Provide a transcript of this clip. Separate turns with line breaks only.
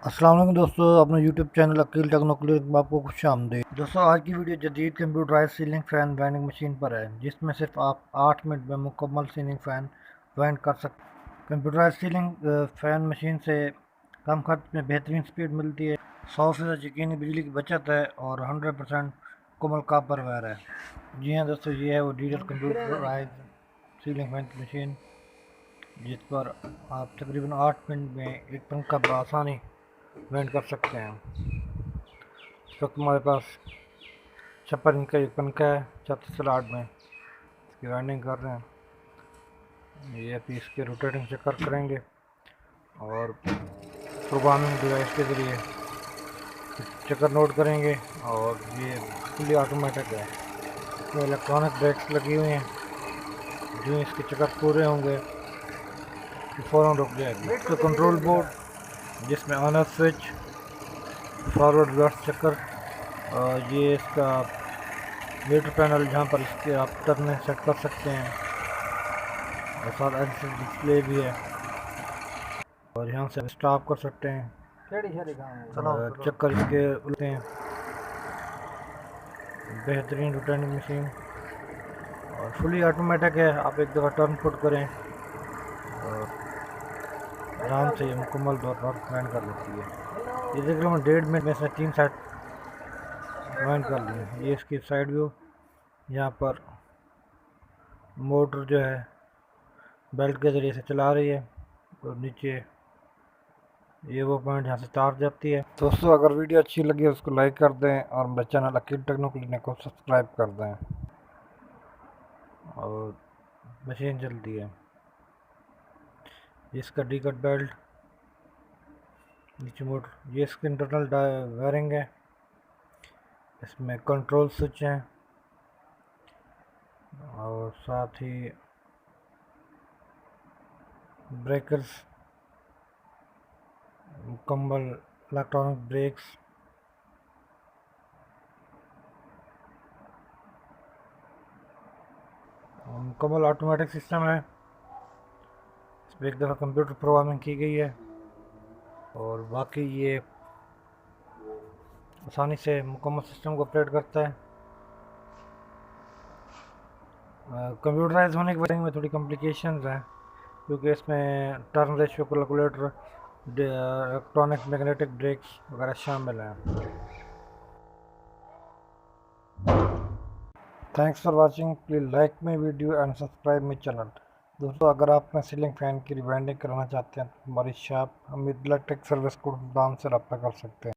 अस्सलाम वालेकुम दोस्तों, अपना यूट्यूब चैनल अकील टेक्नोक्लिक में आपको खुश आमदीद। दोस्तों, आज की वीडियो जदीद computerise ceiling fan winding machine पर है, जिसमें सिर्फ आप 8 मिनट में मुकम्मल सीलिंग फ़ैन वेंड कर सकते हैं। कंप्यूटराइज सीलिंग फ़ैन मशीन से कम खर्च में बेहतरीन स्पीड मिलती है, 100% यकीनी बिजली की बचत है और 100% मुकम्मल कॉपर वायर है। जी हाँ दोस्तों, ये है वो डिजिटल कंप्यूटराइज सीलिंग फैन की मशीन, जिस पर आप तकरीबन 8 मिनट में एक पंखा बआसानी वेंड कर सकते हैं। इस वक्त हमारे पास 56 इंच का एक पंखा है 36 स्लॉट में, इसकी वेंडिंग कर रहे हैं। ये अभी इसके रोटेटिंग चक्कर करेंगे और प्रोग्रामिंग डिवाइस के ज़रिए चक्कर नोट करेंगे। और ये फुली ऑटोमेटिक है, इसमें इलेक्ट्रॉनिक ब्रेक्स लगी हुई हैं, जो इसके चक्कर पूरे होंगे तो फ़ौरन रुक जाएगी। इसका कंट्रोल बोर्ड, जिसमें on off switch, forward reverse चक्कर, और ये इसका मीटर पैनल जहाँ पर इसके आप टर्न सेट कर सकते हैं, और साथ एलसीडी डिस्प्ले भी है, और यहाँ से स्टॉप कर सकते हैं। चक्कर इसके उलटे हैं। बेहतरीन रोटेटिंग मशीन और फुली ऑटोमेटिक है। आप एक दफ़ा टर्न पुट करें और आराम से ये मुकम्मल तौर पर वेंड कर लेती है। ये तकरीबन 1.5 मिनट में से 3 साइड वेंड कर लिए। ये इसकी साइड व्यू, यहाँ पर मोटर जो है बेल्ट के ज़रिए से चला रही है, और नीचे ये वो पॉइंट यहाँ से तार जाती है। दोस्तों, अगर वीडियो अच्छी लगी उसको लाइक कर दें और मेरे चैनल अकील टेक्नोक्लिक को सब्सक्राइब कर दें। और मशीन चलती है। इसका डी कट बेल्ट, नीचे मोटर, ये इसके इंटरनल वायरिंग है। इसमें कंट्रोल स्विच हैं और साथ ही ब्रेकर्स, मुकम्मल इलेक्ट्रॉनिक ब्रेक्स, मुकम्मल ऑटोमेटिक सिस्टम है। इसमें एक दफ़ा कंप्यूटर प्रोग्रामिंग की गई है, और बाकी ये आसानी से मुकम्मल सिस्टम को ऑपरेट करता है। कंप्यूटराइज होने की वजह में थोड़ी कॉम्प्लिकेशंस हैं, क्योंकि इसमें turn ratio calculator, electronic magnetic brakes वगैरह शामिल हैं। Thanks for watching, please like my video and subscribe my channel. दोस्तों, अगर आप अपना सीलिंग फ़ैन की रिवाइंडिंग कराना चाहते हैं तो हमारी शॉप हमीद इलेक्ट्रिक सर्विस को नाम से रब्ता कर सकते हैं।